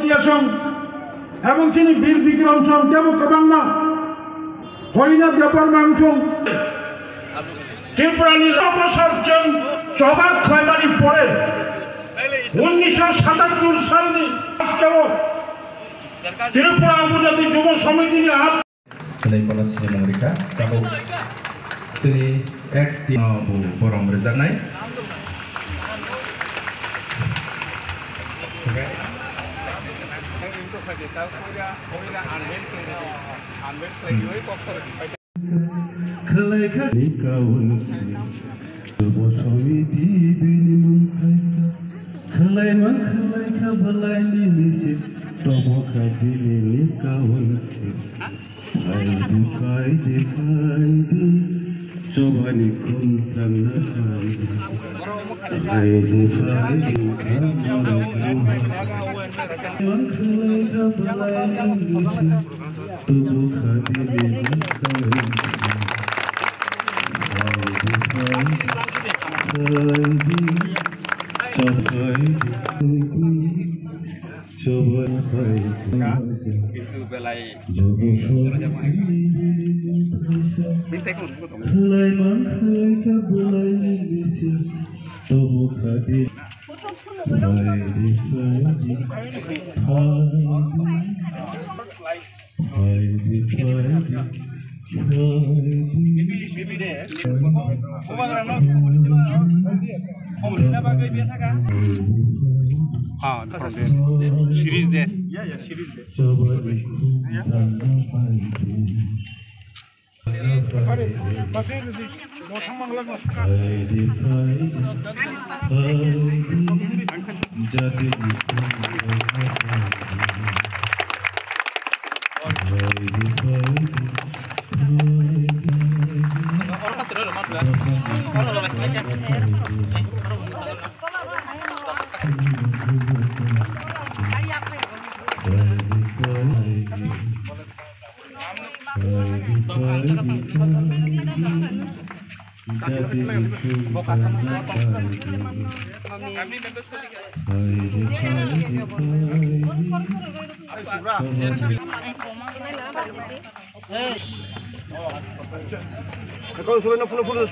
দিয়াছেন এবং তিনি বীর বিক্রম সং দেব কবান্না হইনা দেবর মাংস ত্রিপুরালির অবসর্জন চবাক খয়বাড়ি পরে 1977 সালে ত্রিপুরা উপজাতি যুব সমিতি হাত Naipalas ni mereka, kamu seni X di borong berjanai. Kelai kali kawan si, sebuah samiti bini mengkaisa. Kelai kabalai ni misi, tobo kabili ni kawan si. Haydi, coba ni kuntang haydi, tubuh hati itu belai series deh. Ya, series deh. Kau suruh nak pulang